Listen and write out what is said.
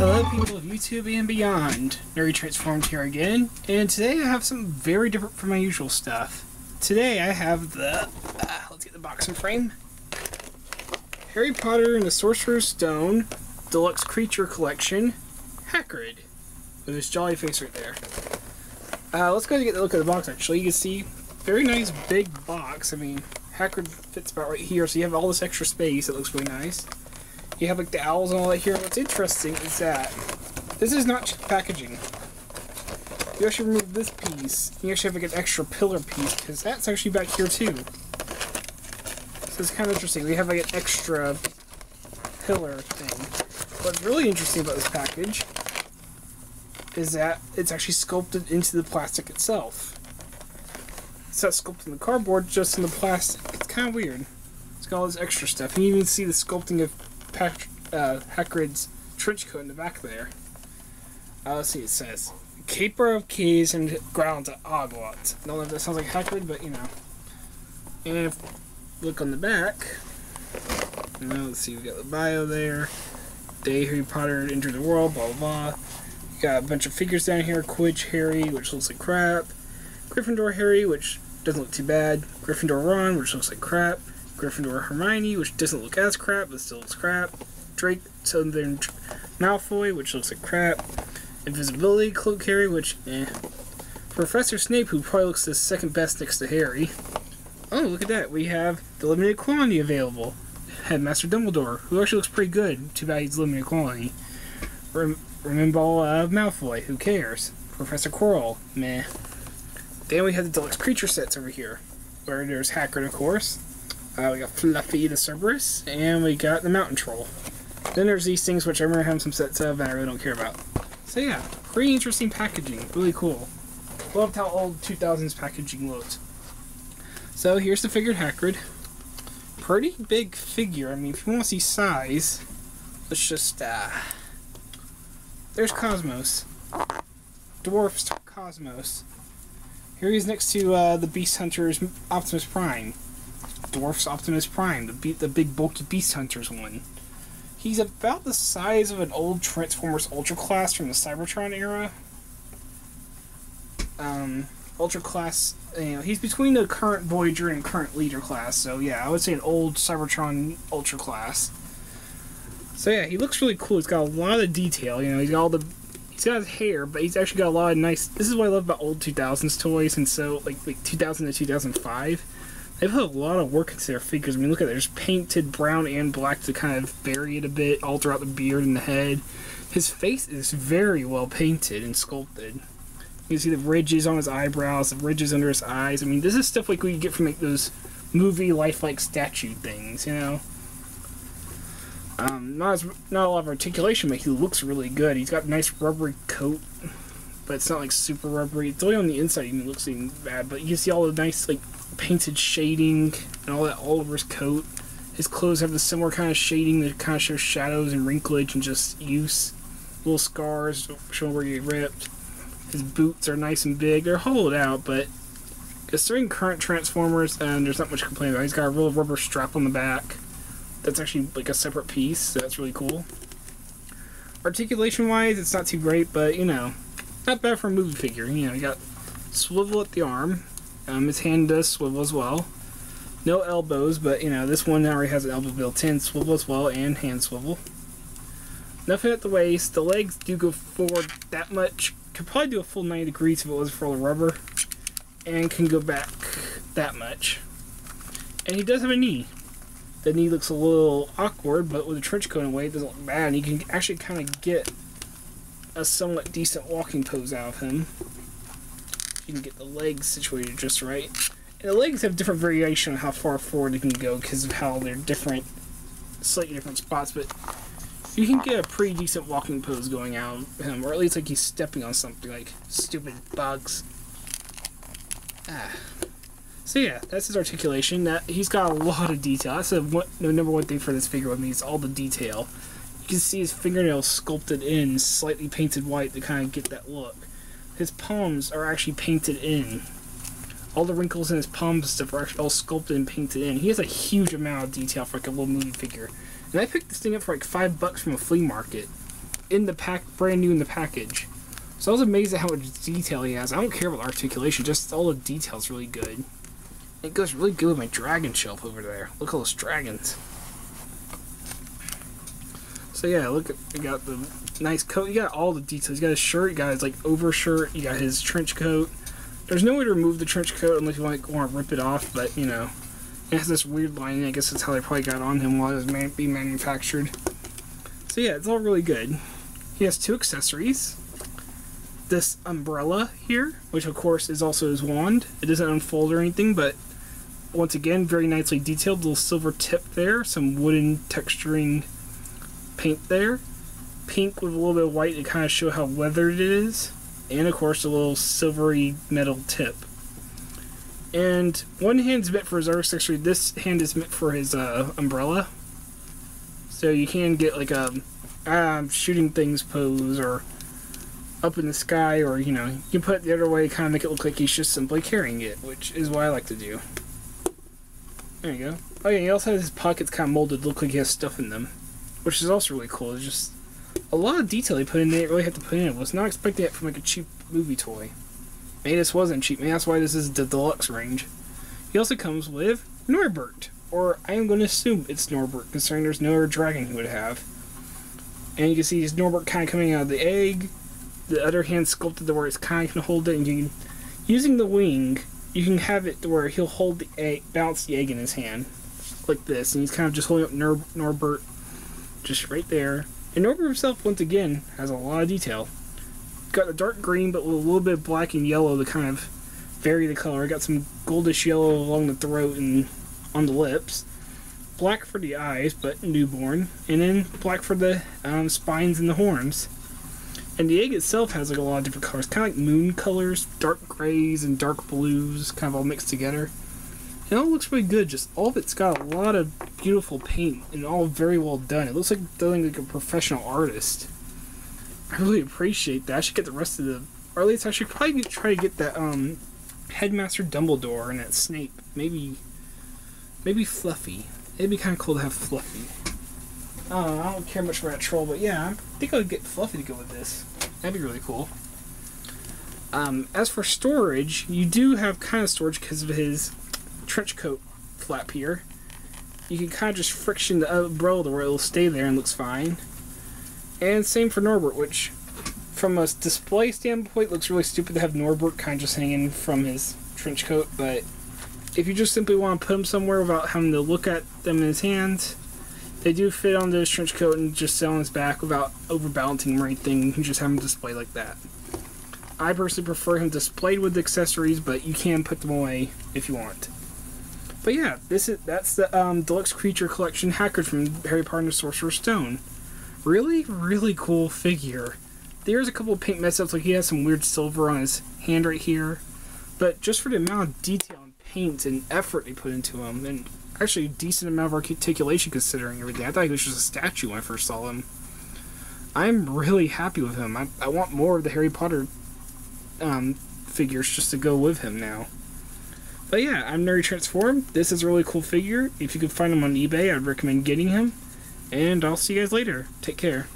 Hello people of YouTube and beyond, Nerdy Transformed here again, and today I have something very different from my usual stuff. Today I have the, let's get the box and frame, Harry Potter and the Sorcerer's Stone Deluxe Creature Collection, Hagrid, with his jolly face right there. Let's go ahead and get a look at the box actually. You can see, very nice big box. I mean, Hagrid fits about right here, so you have all this extra space. It looks really nice. You have like the owls and all that here. What's interesting is that this is not cheap packaging. You actually remove this piece. You actually have like an extra pillar piece because that's actually back here too. So it's kind of interesting. We have like an extra pillar thing. What's really interesting about this package is that it's actually sculpted into the plastic itself. It's not sculpted in the cardboard, just in the plastic. It's kind of weird. It's got all this extra stuff. You can even see the sculpting of Hagrid's trench coat in the back there. Let's see, it says Caper of Keys and Grounds at Hogwarts. I don't know if that sounds like Hagrid, but you know. And if you look on the back, let's see, we got the bio there. Day Harry Potter entered the world, blah blah blah. You got a bunch of figures down here. Quidditch Harry, which looks like crap. Gryffindor Harry, which doesn't look too bad. Gryffindor Ron, which looks like crap. Gryffindor Hermione, which doesn't look as crap, but still looks crap. Drake Southern Malfoy, which looks like crap. Invisibility Cloak Harry, which, Professor Snape, who probably looks the second best next to Harry. Oh, look at that. We have the limited quantity available. Headmaster Dumbledore, who actually looks pretty good. Too bad he's limited quantity. Remember Malfoy, who cares? Professor Quirrell, meh. Then we have the deluxe creature sets over here, where there's Hagrid, of course. We got Fluffy the Cerberus, and we got the Mountain Troll. Then there's these things which I remember having some sets of and I really don't care about. So yeah, pretty interesting packaging. Really cool. Loved how old 2000s packaging looked. So here's the figured Hagrid. Pretty big figure. I mean, if you want to see size, let's just, there's Cosmos. Dwarfs Cosmos. Here he is next to the Beast Hunter's Optimus Prime. Dwarf's Optimus Prime, the big bulky Beast Hunters one. He's about the size of an old Transformers Ultra Class from the Cybertron era. Ultra Class, you know, he's between the current Voyager and current Leader class, so yeah, I would say an old Cybertron Ultra Class. So yeah, he looks really cool. He's got a lot of detail, you know, he's got his hair, but he's actually got a lot of nice, this is what I love about old 2000s toys, and so, like 2000 to 2005. They put a lot of work into their figures. I mean, look at it. There's painted brown and black to kind of vary it a bit, alter out the beard and the head. His face is very well painted and sculpted. You can see the ridges on his eyebrows, the ridges under his eyes. I mean, this is stuff like what you get from like those movie lifelike statue things, you know? Not a lot of articulation, but he looks really good. He's got a nice rubbery coat, but it's not like super rubbery. It's only on the inside he looks even bad, but you can see all the nice like painted shading and all that all over his coat. His clothes have the similar kind of shading that kind of shows shadows and wrinklage and just use. Little scars showing where he ripped. His boots are nice and big. They're hollowed out, but considering current Transformers, there's not much to complain about. He's got a real rubber strap on the back. That's actually like a separate piece, so that's really cool. Articulation-wise, it's not too great, but you know, not bad for a movie figure. You know, you got swivel at the arm. His hand does swivel as well. No elbows, but you know, this one already has an elbow built in, swivel as well, and hand swivel. Nothing at the waist. The legs do go forward that much. Could probably do a full 90 degrees if it was for all the rubber. And can go back that much. And he does have a knee. The knee looks a little awkward, but with a trench coat away, it doesn't look bad. And you can actually kind of get a somewhat decent walking pose out of him. You can get the legs situated just right. And the legs have different variation on how far forward they can go because of how they're different, slightly different spots, but you can get a pretty decent walking pose going out of him, or at least like he's stepping on something, like stupid bugs. So yeah, that's his articulation. That he's got a lot of detail. That's the number one thing for this figure with me, is all the detail. You can see his fingernails sculpted in, slightly painted white to kind of get that look. His palms are actually painted in. All the wrinkles in his palms and stuff are actually all sculpted and painted in. He has a huge amount of detail for like a little movie figure. And I picked this thing up for like $5 from a flea market. in the pack, brand new in the package. So I was amazed at how much detail he has. I don't care about articulation, just all the details really good. It goes really good with my dragon shelf over there. Look at all those dragons. So yeah, look, you got the nice coat. You got all the details. You got his shirt, you got his like overshirt, you got his trench coat. There's no way to remove the trench coat unless you want to rip it off, but you know, it has this weird lining. I guess that's how they probably got on him while it was being manufactured. So yeah, it's all really good. He has 2 accessories. This umbrella here, which of course is also his wand. It doesn't unfold or anything, but once again, very nicely detailed. Little silver tip there, some wooden texturing paint there. Pink with a little bit of white to kind of show how weathered it is. And of course, a little silvery metal tip. And one hand's meant for his other accessory. This hand is meant for his umbrella. So you can get like a shooting things pose, or up in the sky, or you know, you can put it the other way, kind of make it look like he's just simply carrying it, which is what I like to do. There you go. Oh yeah, he also has his pockets kind of molded to look like he has stuff in them, which is also really cool. It's just a lot of detail he put in there. Really had to put in. I was not expecting that from like a cheap movie toy. Maybe this wasn't cheap. Maybe that's why this is the deluxe range. He also comes with Norbert, or I am going to assume it's Norbert, considering there's no other dragon he would have. And you can see his Norbert kind of coming out of the egg. The other hand sculpted to where it's kind of can hold it, and you can, using the wing, you can have it to where he'll hold the egg, bounce the egg in his hand, like this, and he's kind of just holding up Norbert, just right there. And Norbert himself, once again, has a lot of detail. Got the dark green, but with a little bit of black and yellow to kind of vary the color. Got some goldish yellow along the throat and on the lips. Black for the eyes, but newborn. And then black for the spines and the horns. And the egg itself has like a lot of different colors. Kind of like moon colors, dark grays and dark blues, kind of all mixed together. And it all looks really good. Just all of it's got a lot of beautiful paint and all very well done. It looks like done like a professional artist. I really appreciate that. I should get the rest of the... Or at least I should probably try to get that Headmaster Dumbledore and that Snape. Maybe Fluffy. It'd be kind of cool to have Fluffy. I don't care much for that troll, but yeah, I think I would get Fluffy to go with this. That'd be really cool. As for storage, you do have kind of storage because of his trench coat flap here. You can kind of just friction the umbrella to where it'll stay there and looks fine. And same for Norbert, which from a display standpoint looks really stupid to have Norbert kind of just hanging from his trench coat, but if you just simply want to put him somewhere without having to look at them in his hands, they do fit onto his trench coat and just sit on his back without overbalancing him or anything. You can just have him displayed like that. I personally prefer him displayed with accessories, but you can put them away if you want. But yeah, that's the Deluxe Creature Collection Hagrid from Harry Potter and the Sorcerer's Stone. Really, really cool figure. There's a couple of paint mess-ups, like he has some weird silver on his hand right here. But just for the amount of detail and paint and effort they put into him, and actually a decent amount of articulation considering everything. I thought he was just a statue when I first saw him. I'm really happy with him. I want more of the Harry Potter figures just to go with him now. But yeah, I'm Nerdy Transformed. This is a really cool figure. If you can find him on eBay, I'd recommend getting him. And I'll see you guys later. Take care.